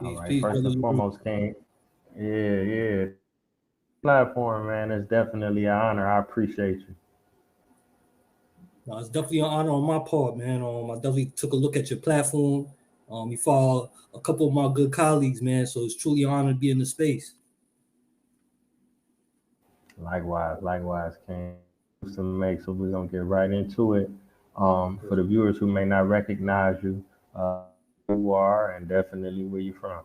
All Peace, right. peace, First brother. and foremost, King. Yeah, yeah. Platform, man. It's definitely an honor. I appreciate you. No, it's definitely an honor on my part, man. I definitely took a look at your platform. You follow a couple of my good colleagues, man. So it's truly an honor to be in the space. Likewise, King. To make, so we're gonna get right into it. For the viewers who may not recognize you, who you are and definitely where you from.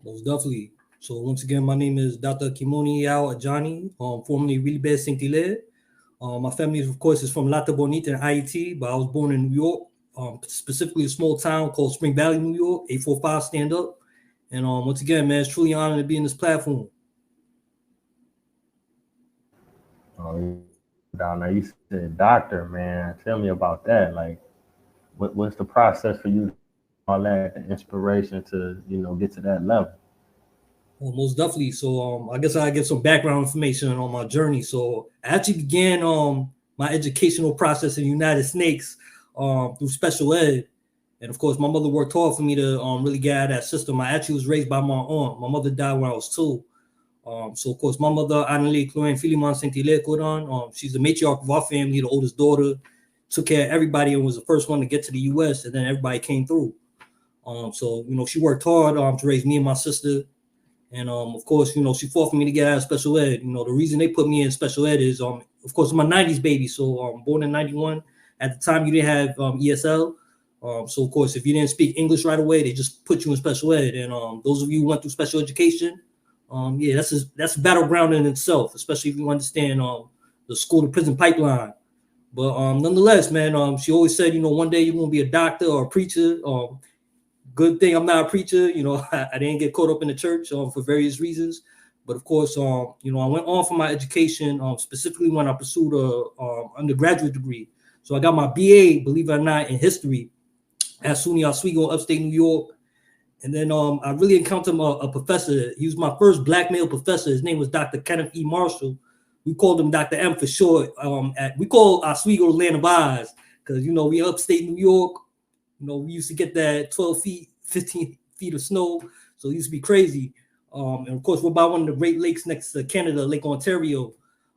Most definitely. So once again, my name is Dr. Kimoni Yaw Ajani, formerly Libète Saint Hilaire. My family, of course, is from Latte Bonita and Ayiti, but I was born in New York, specifically a small town called Spring Valley, New York, 845 stand up. And once again, man, it's truly an honor to be in this platform. Oh, down there, you said doctor, man. Tell me about that. Like, what's the process for you? All that the inspiration to get to that level. Well, most definitely. So I guess I get some background information on my journey. So I actually began my educational process in the United States through special ed. And of course, my mother worked hard for me to really get out of that system. I actually was raised by my aunt. My mother died when I was 2. So of course, my mother, Annalie Cloen Filiman Saint-Hilaire Codan, she's the matriarch of our family, the oldest daughter, took care of everybody and was the first one to get to the U.S. And then everybody came through. So she worked hard to raise me and my sister. And of course, she fought for me to get out of special ed. The reason they put me in special ed is of course, I'm a 90s baby. So born in 91. At the time, you didn't have ESL. So of course, if you didn't speak English right away, they just put you in special ed. And those of you who went through special education, yeah, that's a battleground in itself, especially if you understand the school to prison pipeline. But nonetheless, man, she always said, one day you're gonna be a doctor or a preacher. Good thing I'm not a preacher. I didn't get caught up in the church for various reasons. But of course, I went on for my education, specifically when I pursued a undergraduate degree. So I got my BA, believe it or not, in history at SUNY Oswego, upstate New York. And then I really encountered a professor. He was my first black male professor. His name was Dr. Kenneth E. Marshall. We called him Dr. M for short. We call Oswego the land of Oz because, we upstate New York. We used to get that 12 feet, 15 feet of snow. So it used to be crazy. And of course, we're by one of the Great Lakes next to Canada, Lake Ontario.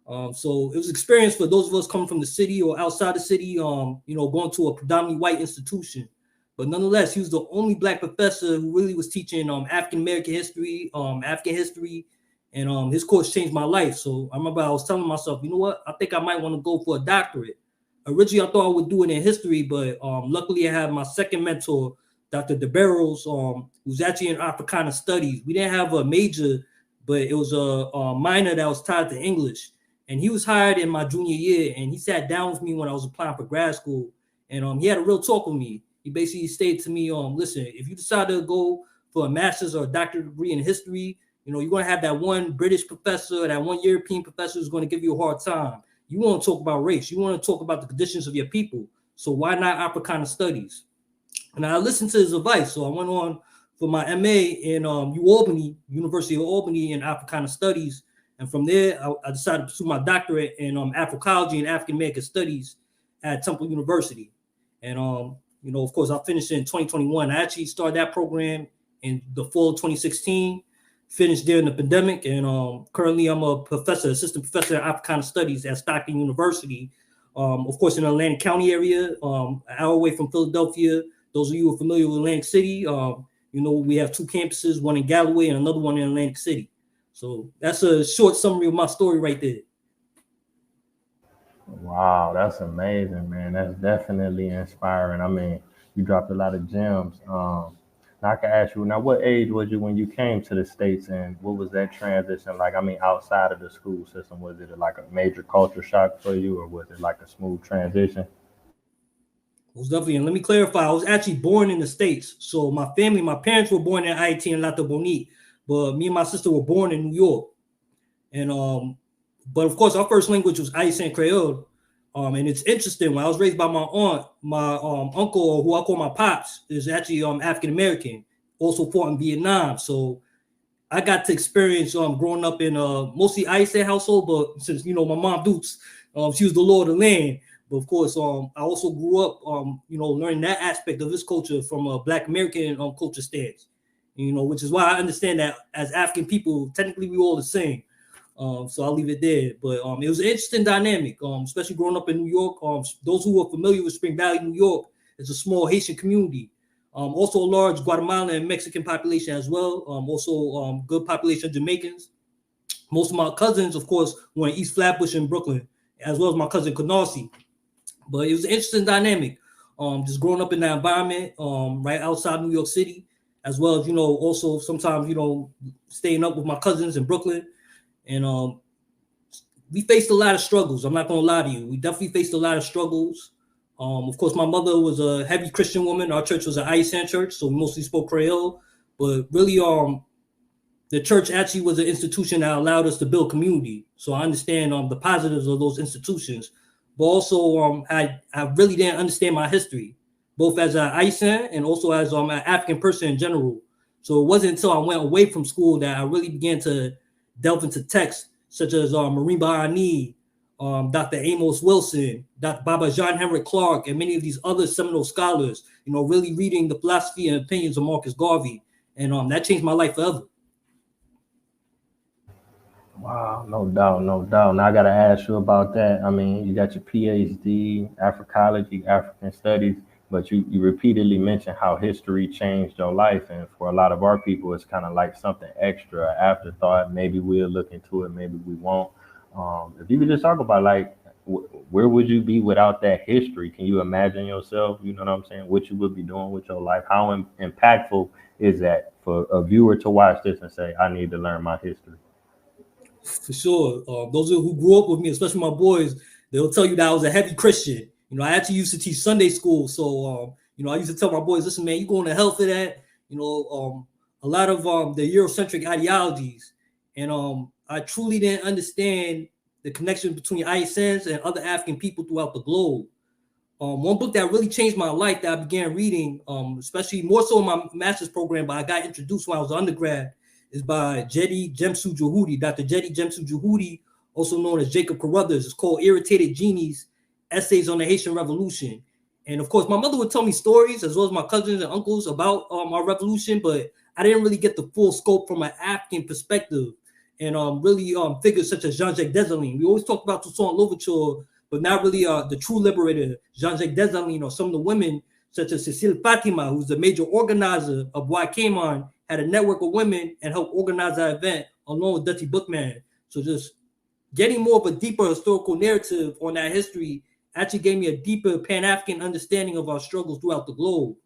So it was an experience for those of us coming from the city or outside the city, going to a predominantly white institution. But nonetheless, he was the only black professor who really was teaching African American history, African history, and his course changed my life. So I remember I was telling myself, you know what? I think I might want to go for a doctorate. Originally, I thought I would do it in history, but luckily I had my second mentor, Dr. DeBarros, who's actually in Africana Studies. We didn't have a major, but it was a minor that was tied to English. And he was hired in my junior year, and he sat down with me when I was applying for grad school, and he had a real talk with me. He basically stated to me, listen, if you decide to go for a master's or a doctorate degree in history, you're going to have that one British professor, that one European professor who's going to give you a hard time. You want to talk about race. You want to talk about the conditions of your people. So why not Africana Studies? And I listened to his advice. So I went on for my MA in UAlbany, University of Albany in Africana Studies. And from there, I decided to pursue my doctorate in Afroecology and African American Studies at Temple University. And, of course, I finished in 2021. I actually started that program in the fall of 2016. Finished during the pandemic, and currently I'm a assistant professor in Africana Studies at Stockton University. Of course, in the Atlantic County area, an hour away from Philadelphia. Those of you who are familiar with Atlantic City, we have 2 campuses, one in Galloway and another one in Atlantic City. So that's a short summary of my story right there. Wow, that's amazing, man. That's definitely inspiring. I mean, you dropped a lot of gems. Now I can ask you, now what age was you when you came to the States, and what was that transition like? I mean, outside of the school system, was it like a major culture shock for you, or was it like a smooth transition? Most definitely. And let me clarify, I was actually born in the States. So my parents were born in Haiti and Latte Bonite, but me and my sister were born in New York. And but of course, our first language was Haitian Creole. And it's interesting. When I was raised by my aunt, my uncle, who I call my pops, is actually African American, also fought in Vietnam. So I got to experience growing up in a mostly Haitian household, but since my mom Dukes, she was the law of the land. But of course, I also grew up, learning that aspect of this culture from a Black American culture stance. which is why I understand that as African people, technically we all the same. So I'll leave it there. But it was an interesting dynamic, especially growing up in New York. Those who are familiar with Spring Valley, New York, is a small Haitian community. Also a large Guatemalan and Mexican population as well. Also good population of Jamaicans. Most of my cousins, of course, were in East Flatbush in Brooklyn, as well as my cousin Canarsie. But it was an interesting dynamic. Just growing up in that environment, right outside New York City, as well as, also sometimes, staying up with my cousins in Brooklyn. And we faced a lot of struggles. I'm not going to lie to you. We definitely faced a lot of struggles. Of course, my mother was a heavy Christian woman. Our church was an Ayiti church, so we mostly spoke Creole. But really, the church actually was an institution that allowed us to build community. So I understand the positives of those institutions. But also, I really didn't understand my history, both as an Ayiti and also as an African person in general. So it wasn't until I went away from school that I really began to delve into texts such as Marimba Ani, Dr. Amos Wilson, Dr. Baba John Henrik Clark, and many of these other seminal scholars, really reading the philosophy and opinions of Marcus Garvey. And that changed my life forever. Wow, no doubt, no doubt. Now I gotta ask you about that. I mean, you got your PhD, Africology, African Studies, but you repeatedly mentioned how history changed your life, and for a lot of our people, it's kind of like something extra, an afterthought. Maybe we'll look into it, maybe we won't. If you could just talk about like where would you be without that history? Can you imagine yourself? You know what I'm saying? What you would be doing with your life? How impactful is that for a viewer to watch this and say, "I need to learn my history"? For sure. Those who grew up with me, especially my boys, they'll tell you that I was a heavy Christian. I actually used to teach Sunday school. So, I used to tell my boys, listen, man, you're going to hell for that. A lot of the Eurocentric ideologies. And I truly didn't understand the connection between Ayesans and other African people throughout the globe. One book that really changed my life that I began reading, especially more so in my master's program, but I got introduced when I was an undergrad, is by Jedi Jemsu Juhudi, Dr. Jedi Jemsu Juhudi, also known as Jacob Carruthers. It's called Irritated Genies, Essays on the Haitian Revolution. And of course, my mother would tell me stories as well as my cousins and uncles about our revolution, but I didn't really get the full scope from an African perspective. And really figures such as Jean-Jacques Dessalines. We always talk about Toussaint Louverture, but not really the true liberator, Jean-Jacques Dessalines, or some of the women such as Cecile Fatima, who's the major organizer of why Came On, had a network of women and helped organize that event along with Dutty Bookman. So just getting more of a deeper historical narrative on that history actually gave me a deeper Pan-African understanding of our struggles throughout the globe.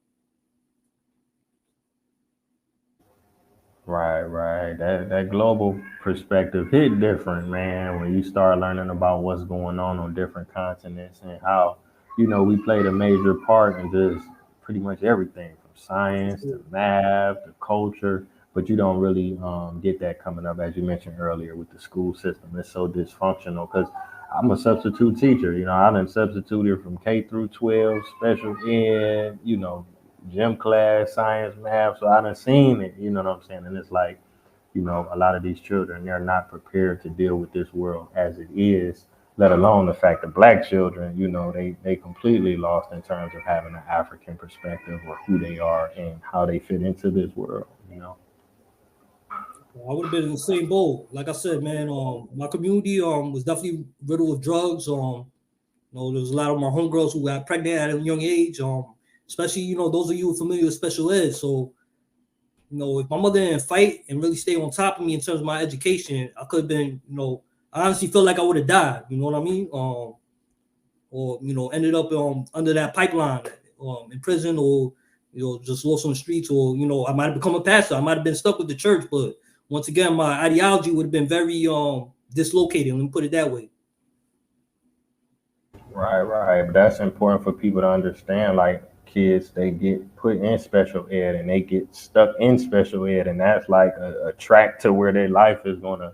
Right, right. That global perspective hit different, man, when you start learning about what's going on different continents and how, we played a major part in just pretty much everything from science to math to culture, but you don't really get that coming up, as you mentioned earlier, with the school system. It's so dysfunctional because I'm a substitute teacher. I done substituted from K through 12, special ed, gym class, science, math. So I done seen it, you know what I'm saying? And it's like, a lot of these children, they're not prepared to deal with this world as it is, let alone the fact that black children, they completely lost in terms of having an African perspective or who they are and how they fit into this world. I would have been in the same boat. Like I said, man, my community was definitely riddled with drugs. There's a lot of my homegirls who got pregnant at a young age. Especially, those of you familiar with special ed. So, if my mother didn't fight and really stay on top of me in terms of my education, I could have been, I honestly feel like I would have died. You know what I mean? Or ended up under that pipeline, in prison, or just lost on the streets, or I might have become a pastor. I might have been stuck with the church, but once again, my ideology would have been very dislocated. Let me put it that way. Right, right. But that's important for people to understand. Like kids, they get put in special ed and they get stuck in special ed, and that's like a track to where their life is gonna,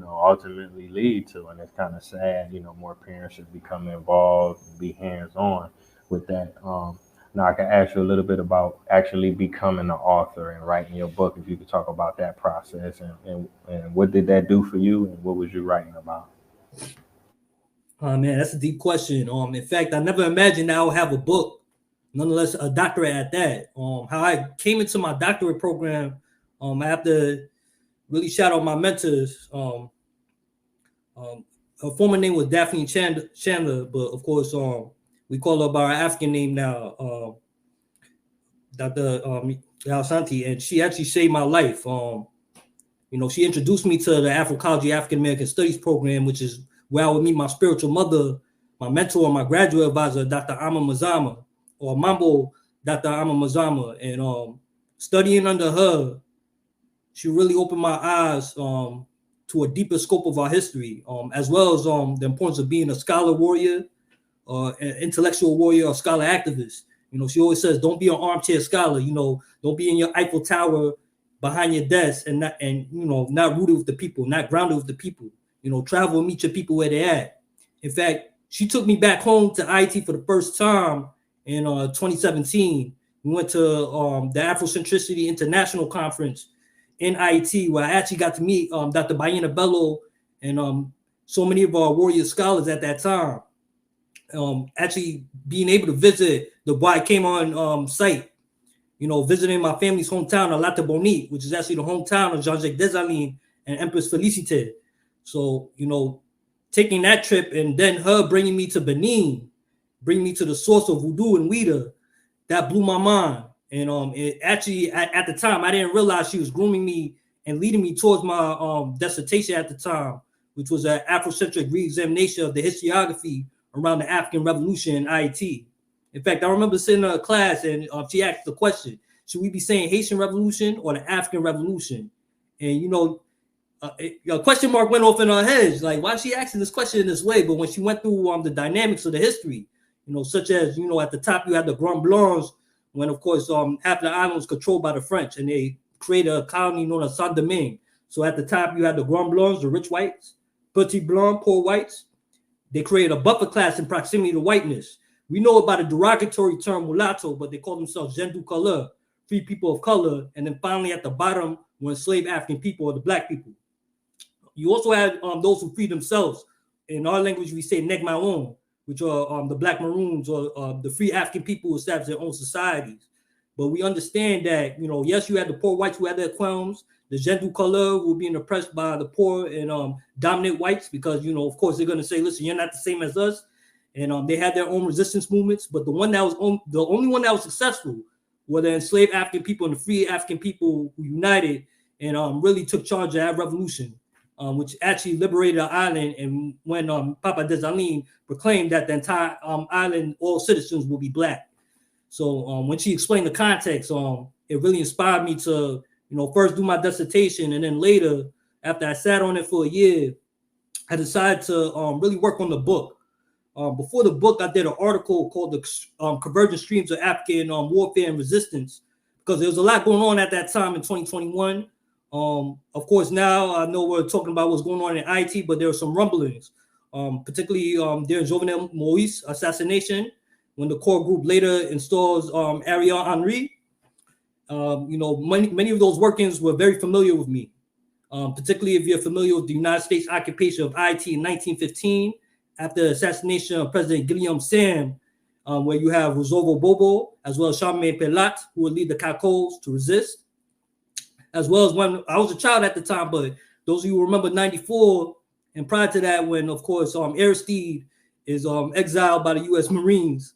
ultimately lead to. And it's kind of sad. More parents should become involved and be hands on with that. Now I can ask you a little bit about actually becoming an author and writing your book. If you could talk about that process and what did that do for you and what was you writing about? Man, that's a deep question. In fact, I never imagined I would have a book. nonetheless a doctorate at that. How I came into my doctorate program, I have to really shout out my mentors. Her former name was Daphne Chandler, but of course, we call her by our African name now, Dr. Santi, and she actually saved my life. She introduced me to the Afro-College African American Studies program, which is where I would meet my spiritual mother, my mentor, my graduate advisor, Dr. Ama Mazama, or Mambo Dr. Ama Mazama. And studying under her, she really opened my eyes to a deeper scope of our history, as well as the importance of being a scholar warrior, an intellectual warrior, or scholar activist. She always says, don't be an armchair scholar. Don't be in your Eiffel Tower behind your desk and not rooted with the people, not grounded with the people. Travel and meet your people where they're at. In fact, she took me back home to Ayiti for the first time in 2017. We went to the Afrocentricity International Conference in Ayiti, where I actually got to meet Dr. Bayena Bello and so many of our warrior scholars at that time. Actually being able to visit why I came on site, visiting my family's hometown, Alata Bonite, which is actually the hometown of Jean-Jacques Dessalines and Empress Felicite. So, taking that trip and then her bringing me to Benin, bringing me to the source of voodoo and Ouida, that blew my mind. And it actually, at the time, I didn't realize she was grooming me and leading me towards my dissertation at the time, which was an Afrocentric re-examination of the historiography around the African Revolution in Haiti. In fact, I remember sitting in a class and she asked the question, should we be saying Haitian Revolution or the African Revolution? And, a question mark went off in her head. Like, why is she asking this question in this way? But when she went through the dynamics of the history, such as, at the top, you had the Grand Blancs, when, of course, half the island was controlled by the French, and they created a colony known as Saint-Domingue. So at the top, you had the Grand Blancs, the rich whites, Petit Blanc, poor whites. They created a buffer class in proximity to whiteness. We know about a derogatory term, mulatto, but they call themselves gens du couleur, free people of color. And then finally, at the bottom, were enslaved African people or the black people. You also had those who freed themselves. In our language, we say neg maon, which are the black maroons or the free African people who established their own societies. But we understand that, yes, you had the poor whites who had their qualms, the gens du couleur who were being oppressed by the poor and dominant whites because, of course, they're going to say, listen, you're not the same as us. And they had their own resistance movements. But the only one that was successful were the enslaved African people and the free African people who united and really took charge of that revolution, which actually liberated the island. And when Papa Dessalines proclaimed that the entire island, all citizens will be black. So when she explained the context, it really inspired me to, first do my dissertation. And then later, after I sat on it for a year, I decided to really work on the book. Before the book, I did an article called The Convergent Streams of African Warfare and Resistance, because there was a lot going on at that time in 2021. Of course, now I know we're talking about what's going on in Haiti, but there are some rumblings, particularly during Jovenel Moïse assassination, when the core group later installs Ariel Henry. Many of those workings were very familiar with me, particularly if you're familiar with the United States occupation of Haiti in 1915, after the assassination of President Guillaume Sam, where you have Roosevelt Bobo, as well as Charmaine Pelat, who would lead the Cacots to resist. As well as when I was a child at the time, but those of you who remember 94, and prior to that, when, of course, Aristide is exiled by the U.S. Marines,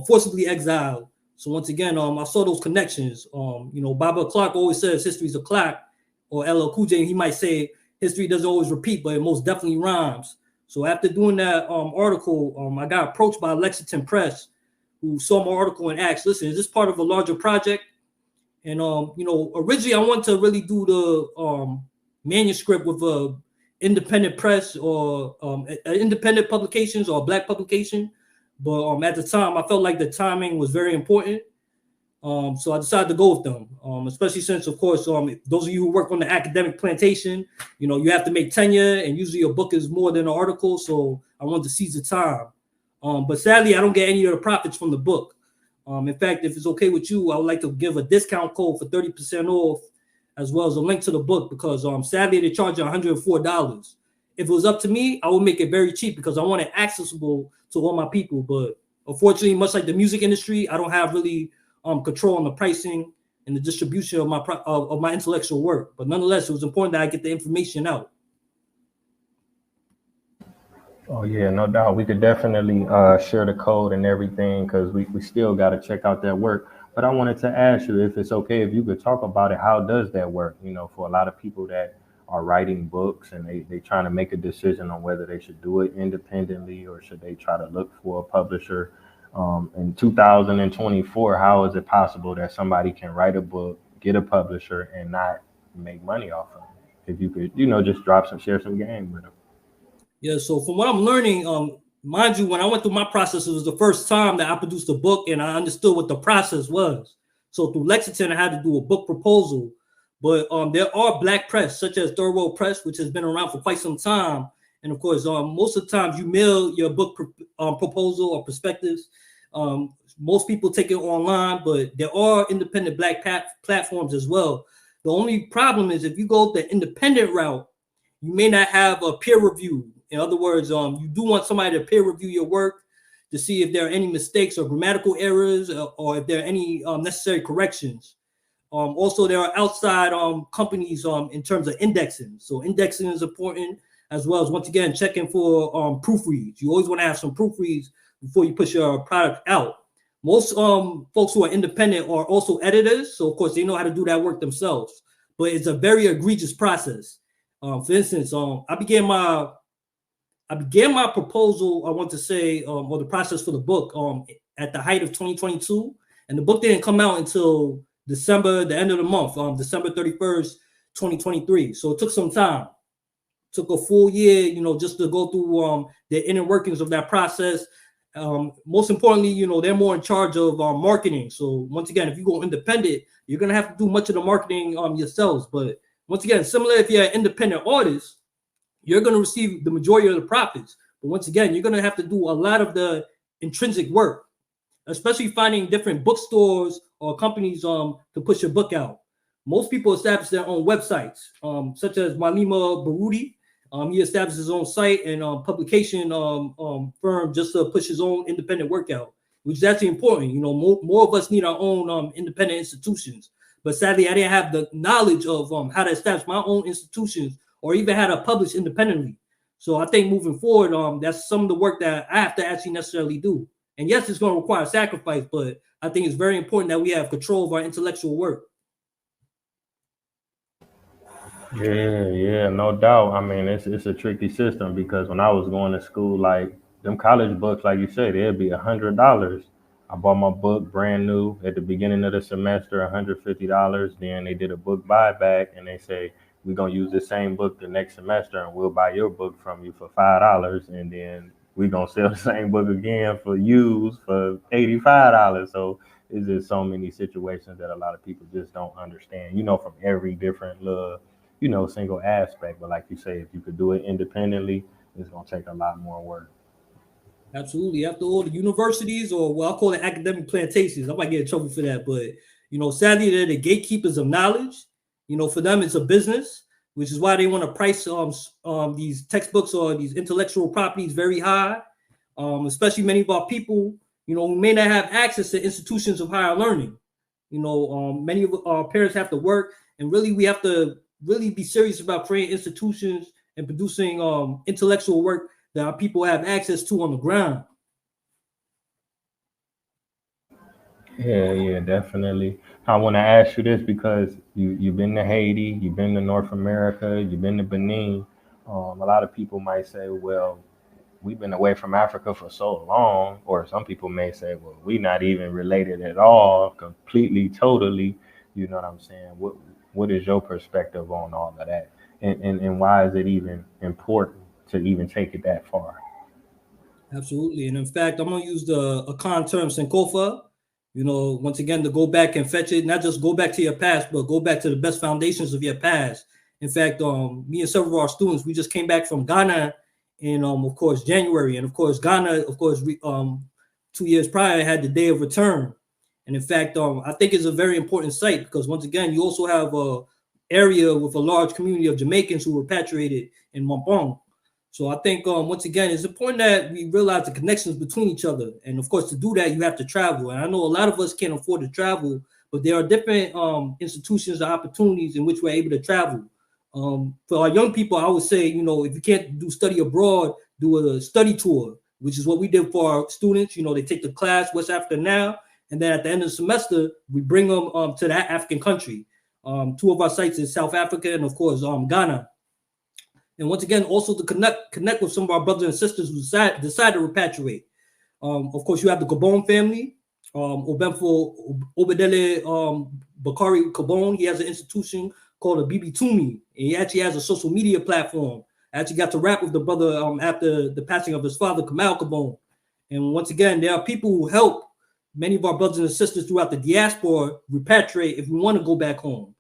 forcibly exiled. So once again, I saw those connections. Baba Clark always says history's a clock, or LL Cool J, he might say history doesn't always repeat, but it most definitely rhymes. So after doing that article, I got approached by Lexington Press, who saw my article and asked, listen, is this part of a larger project? And, originally I wanted to really do the manuscript with a independent press or independent publications or a black publication. But at the time, I felt like the timing was very important. So I decided to go with them, especially since, of course, those of you who work on the academic plantation, you have to make tenure, and usually a book is more than an article. So I wanted to seize the time. But sadly, I don't get any of the profits from the book. In fact, if it's okay with you, I would like to give a discount code for 30% off, as well as a link to the book, because sadly, they charge you $104. If it was up to me, I would make it very cheap because I want it accessible to all my people. But Unfortunately, much like the music industry, I don't have really control on the pricing and the distribution of my intellectual work. But nonetheless, it was important that I get the information out. Oh yeah, no doubt. We could definitely share the code and everything because we still got to check out that work. But I wanted to ask you if it's okay if you could talk about it. How does that work? You know, for a lot of people that are writing books and they trying to make a decision on whether they should do it independently or should they try to look for a publisher. In 2024, how is it possible that somebody can write a book, get a publisher, and not make money off of it? If you could, just share some game with them. Yeah, so from what I'm learning, mind you, when I went through my process, it was the first time that I produced a book and I understood what the process was. So through Lexington, I had to do a book proposal. But there are black press, such as Third World Press, which has been around for quite some time. And of course, most of the times you mail your book proposal or perspectives. Most people take it online, but there are independent black platforms as well. The only problem is if you go the independent route, you may not have a peer review. In other words, you do want somebody to peer review your work to see if there are any mistakes or grammatical errors or if there are any necessary corrections. Also, there are outside companies in terms of indexing. So indexing is important as well as, once again, checking for proofreads. You always want to have some proofreads before you push your product out. Most folks who are independent are also editors. So, of course, they know how to do that work themselves. But it's a very egregious process. For instance, I began my proposal, I want to say, or the process for the book at the height of 2022. And the book didn't come out until December, the end of the month, December 31st, 2023. So it took some time. It took a full year, just to go through the inner workings of that process. Most importantly, they're more in charge of marketing. So once again, if you go independent, you're going to have to do much of the marketing yourselves. But once again, similar if you're an independent artist, you're going to receive the majority of the profits. But once again, you're going to have to do a lot of the intrinsic work, especially finding different bookstores or companies to push your book out. Most people establish their own websites, such as Malima Baruti. He established his own site and publication firm just to push his own independent work out, which is actually important. More of us need our own independent institutions. But sadly, I didn't have the knowledge of how to establish my own institutions or even how to publish independently. So I think moving forward, that's some of the work that I have to actually necessarily do. And yes, it's going to require sacrifice, but I think it's very important that we have control of our intellectual work. Yeah, no doubt. I mean, it's a tricky system because when I was going to school, like them college books, like you said, it'd be $100. I bought my book brand new at the beginning of the semester, $150. Then they did a book buyback, and they say we're gonna use the same book the next semester, and we'll buy your book from you for $5, and then we're gonna sell the same book again for used for $85. So it's just so many situations that a lot of people just don't understand. From every different little single aspect. But like you say, if you could do it independently, it's gonna take a lot more work. Absolutely. After all, the universities, or what I call it academic plantations, I might get in trouble for that, but sadly, they're the gatekeepers of knowledge. For them, it's a business, which is why they want to price these textbooks or these intellectual properties very high. Especially many of our people, who may not have access to institutions of higher learning. Many of our parents have to work, and really, we have to really be serious about creating institutions and producing intellectual work that our people have access to on the ground. Yeah, definitely. I want to ask you this because you've been to Haiti, you've been to North America, you've been to Benin. A lot of people might say, well, we've been away from Africa for so long, or some people may say, well, we're not even related at all, completely, totally. You know what I'm saying? What is your perspective on all of that? And why is it even important to even take it that far? Absolutely. And in fact, I'm going to use the Akan term Sankofa, once again, to go back and fetch it, not just go back to your past, but go back to the best foundations of your past. In fact, me and several of our students, we just came back from Ghana in, of course, January. And of course, Ghana, of course, 2 years prior had the day of return. And in fact, I think it's a very important site because once again, you also have a area with a large community of Jamaicans who were repatriated in Mampong. So I think once again, it's important that we realize the connections between each other. And of course, to do that, you have to travel. And I know a lot of us can't afford to travel, but there are different institutions or opportunities in which we're able to travel. For our young people, I would say, if you can't do study abroad, do a study tour, which is what we did for our students. They take the class West Africa Now, and then at the end of the semester, we bring them to that African country. Two of our sites is South Africa and of course Ghana. And once again, also to connect with some of our brothers and sisters who decide to repatriate. Of course, you have the Gabon family. Obenfo Obedele Bakari Gabon, he has an institution called a Bibi Tumi. And he actually has a social media platform. I actually got to rap with the brother after the passing of his father, Kamal Gabon. And once again, there are people who help many of our brothers and sisters throughout the diaspora repatriate if we want to go back home.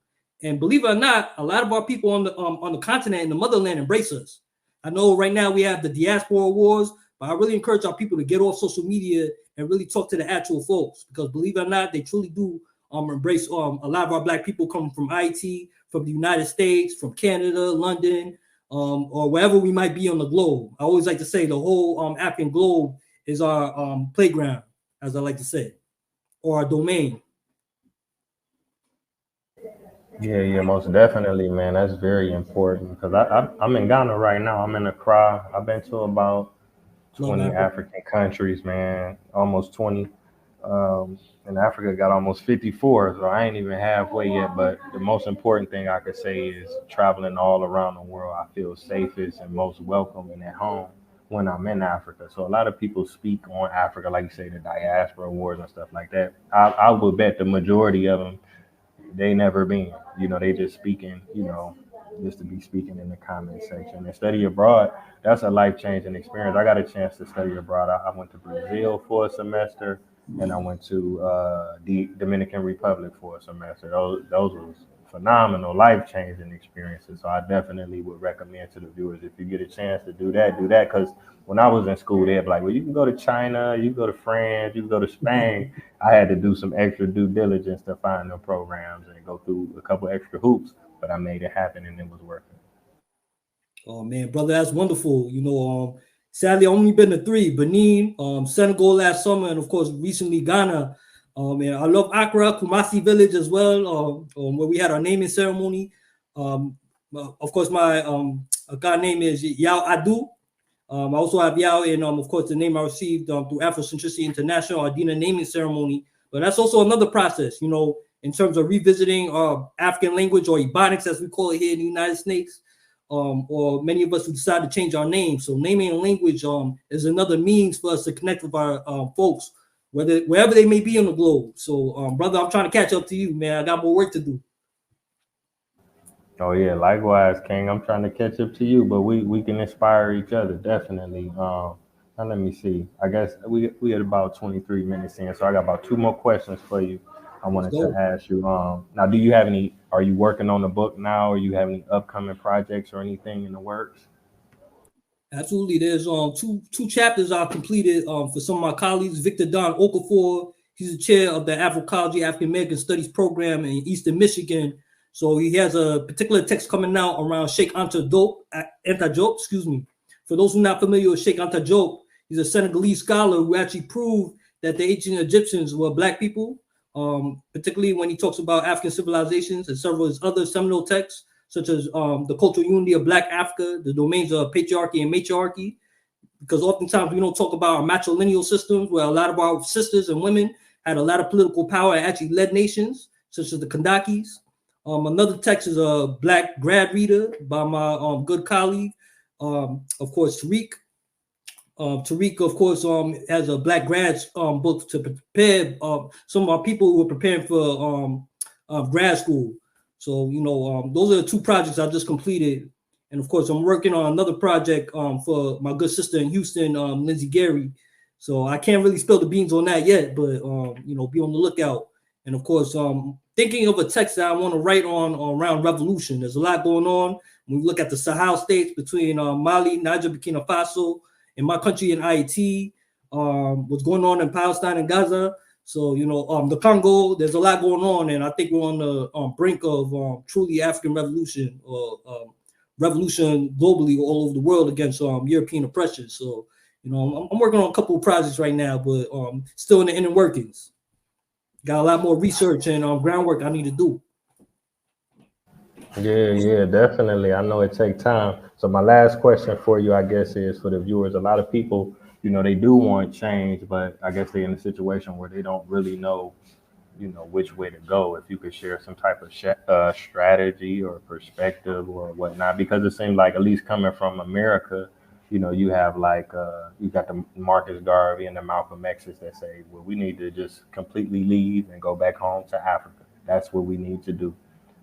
And believe it or not, a lot of our people on the continent, in the motherland, embrace us. I know right now we have the diaspora wars, but I really encourage our people to get off social media and really talk to the actual folks, because believe it or not, they truly do embrace a lot of our Black people coming from Haiti, from the United States, from Canada, London, or wherever we might be on the globe. I always like to say the whole African globe is our playground, as I like to say, or our domain. Yeah, most definitely, man. That's very important because I'm in Ghana right now. I'm in Accra. I've been to about Love 20 Africa. African countries, man. Almost 20. And Africa got almost 54, so I ain't even halfway yet. But the most important thing I could say is traveling all around the world. I feel safest and most welcome and at home when I'm in Africa. So a lot of people speak on Africa, like you say, the diaspora wars and stuff like that. I would bet the majority of them they never been. They just speaking, just to be speaking in the comment section. And study abroad, that's a life changing experience. I got a chance to study abroad. I went to Brazil for a semester, and I went to the Dominican Republic for a semester. Those was phenomenal, life changing experiences. So I definitely would recommend to the viewers, if you get a chance to do that, do that. Because when I was in school, they'd be like, well, you can go to China, you can go to France, you can go to Spain. I had to do some extra due diligence to find the programs and go through a couple extra hoops, but I made it happen and it was worth it. Oh man, brother, that's wonderful. Sadly, I've only been to three: Benin, Senegal last summer, and of course, recently Ghana. And I love Accra, Kumasi Village as well, where we had our naming ceremony. Of course, my God name is Yaw Adu. I also have Yao in, of course, the name I received through Afrocentricity International, our Dina naming ceremony. But that's also another process, in terms of revisiting African language, or Ebonics, as we call it here in the United States, or many of us who decide to change our name. So naming and language is another means for us to connect with our folks, wherever they may be on the globe. So, brother, I'm trying to catch up to you, man. I got more work to do. Oh yeah, likewise, King. I'm trying to catch up to you, but we can inspire each other definitely. Now let me see. I guess we had about 23 minutes in, so I got about two more questions for you. I Let's wanted to go. ask you. Now, do you have any? Are you working on the book now, or you have any upcoming projects or anything in the works? Absolutely. There's two chapters I've completed for some of my colleagues. Victor Don Okafor, he's the chair of the Afroecology African American Studies program in Eastern Michigan. So he has a particular text coming out around Sheikh Anta Diop, excuse me. For those who are not familiar with Sheikh Anta Diop, he's a Senegalese scholar who actually proved that the ancient Egyptians were Black people, particularly when he talks about African civilizations and several of his other seminal texts, such as the cultural unity of Black Africa, the domains of patriarchy and matriarchy, because oftentimes we don't talk about our matrilineal systems, where a lot of our sisters and women had a lot of political power and actually led nations, such as the Kandakis. Another text is a Black grad reader by my good colleague, of course, Tariq. Tariq, of course, has a Black grads book to prepare some of our people who are preparing for grad school. So, those are the two projects I just completed. And of course, I'm working on another project for my good sister in Houston, Lindsay Gary. So I can't really spill the beans on that yet, but, be on the lookout. And of course, thinking of a text that I want to write on around revolution. There's a lot going on. When we look at the Sahel states between Mali, Niger, Burkina Faso, in my country in Ayiti, what's going on in Palestine and Gaza. So, the Congo, there's a lot going on. And I think we're on the brink of truly African revolution or revolution globally all over the world against European oppression. So, I'm working on a couple of projects right now, but still in the inner workings. Got a lot more research and groundwork I need to do. Yeah, definitely. I know it takes time. So my last question for you, I guess, is for the viewers. A lot of people, they do want change, but I guess they're in a situation where they don't really know, which way to go. If you could share some type of strategy or perspective or whatnot, because it seems like, at least coming from America, you have like you got the Marcus Garvey and the Malcolm X's that say, well, we need to just completely leave and go back home to Africa. That's what we need to do.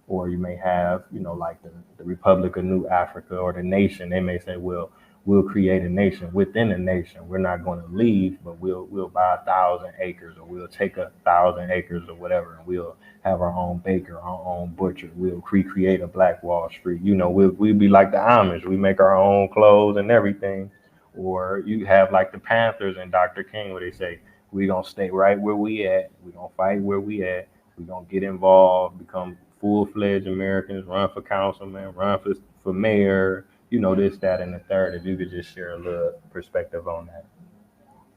Or you may have, like the Republic of New Africa or the nation. They may say, well, we'll create a nation within a nation. We're not going to leave, but we'll buy 1,000 acres, or we'll take 1,000 acres or whatever, and we'll have our own baker, our own butcher. We'll recreate a Black Wall Street. We'll be like the Amish. We make our own clothes and everything. Or you have like the Panthers and Dr. King, where they say, we're going to stay right where we at. We're going to fight where we at. We're going to get involved, become full-fledged Americans, run for councilman, run for mayor, this, that, and the third. If you could just share a little perspective on that.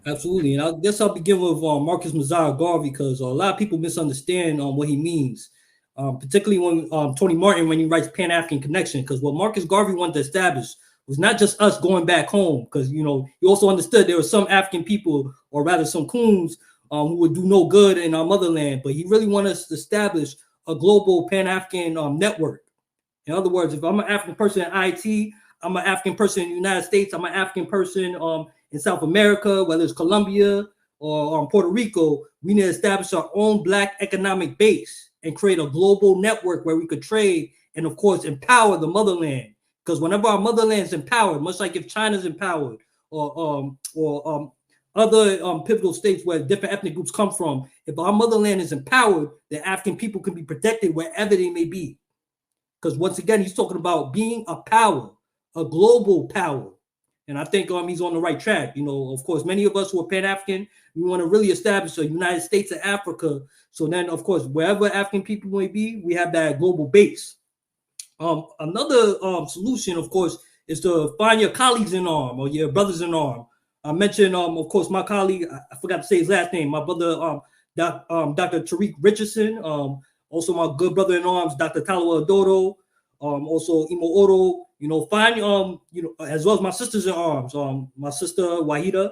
Absolutely. And I guess I'll begin with Marcus Mosiah Garvey, because a lot of people misunderstand what he means, particularly when Tony Martin, when he writes Pan-African Connection, because what Marcus Garvey wanted to establish was not just us going back home, because, he also understood there were some African people, or rather some coons, who would do no good in our motherland, but he really wanted us to establish a global Pan-African network. In other words, if I'm an African person in Ayiti, I'm an African person in the United States, I'm an African person in South America, whether it's Colombia or Puerto Rico, we need to establish our own Black economic base and create a global network where we could trade and, of course, empower the motherland. Because whenever our motherland is empowered, much like if China's empowered or other pivotal states where different ethnic groups come from, if our motherland is empowered, the African people can be protected wherever they may be. Because once again, he's talking about being a power, a global power. And I think he's on the right track. Of course, many of us who are Pan-African, we want to really establish a United States of Africa. So then, of course, wherever African people may be, we have that global base. Another solution, of course, is to find your colleagues in arms or your brothers in arms. I mentioned, of course, my colleague, I forgot to say his last name, my brother, Dr. Tariq Richardson, also my good brother in arms, Dr. Taye Uhuru, also Imo Oro, find, as well as my sisters in arms, my sister Wahida,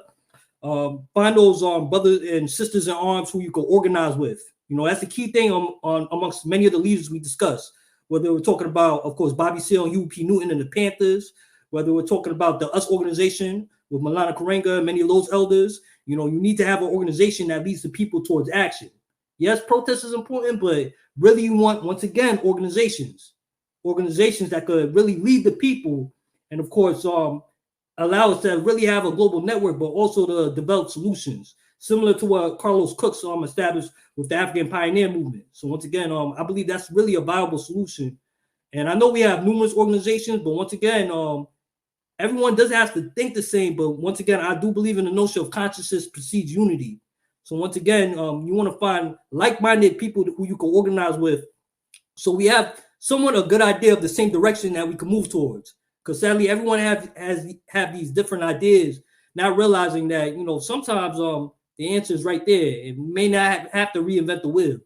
find those brothers and sisters in arms who you can organize with. That's the key thing amongst many of the leaders we discussed, whether we're talking about, of course, Bobby Seale and UP Newton and the Panthers, whether we're talking about the US organization with Malana Karenga and many of those elders. You need to have an organization that leads the people towards action. Yes, protest is important, but really you want, once again, organizations that could really lead the people and, of course, allow us to really have a global network, but also to develop solutions similar to what Carlos Cook's established with the African Pioneer Movement. So once again, I believe that's really a viable solution. And I know we have numerous organizations, but once again, everyone doesn't have to think the same. But once again, I do believe in the notion of consciousness precedes unity. So once again, you want to find like-minded people who you can organize with. So we have somewhat a good idea of the same direction that we can move towards. Because sadly, everyone have these different ideas, not realizing that, sometimes the answer is right there. It may not have to reinvent the wheel.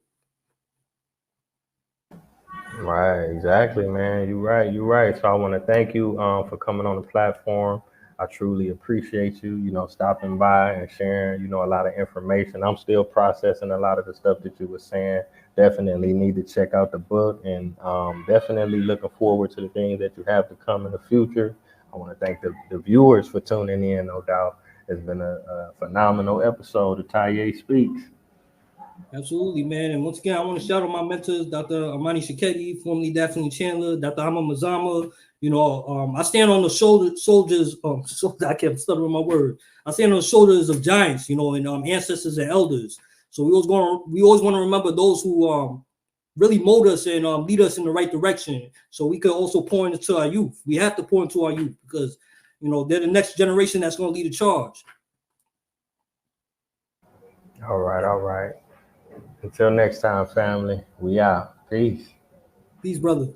Right, exactly, man. You're right. So I want to thank you for coming on the platform. I truly appreciate you, stopping by and sharing, a lot of information. I'm still processing a lot of the stuff that you were saying. Definitely need to check out the book, and definitely looking forward to the things that you have to come in the future. I want to thank the viewers for tuning in, no doubt. It's been a phenomenal episode of Taye Speaks. Absolutely, man. And once again, I want to shout out my mentors, Dr. Amani Shikedi, formerly Daphne Chandler, Dr. Hama Mazama. I stand on the soldiers. I kept stuttering my word. I stand on the shoulders of giants, and ancestors and elders. So we always want to remember those who really mold us and lead us in the right direction. So we could also pour into our youth. We have to pour into our youth because, they're the next generation that's going to lead the charge. All right. Until next time, family. We out. Peace. Peace, brother.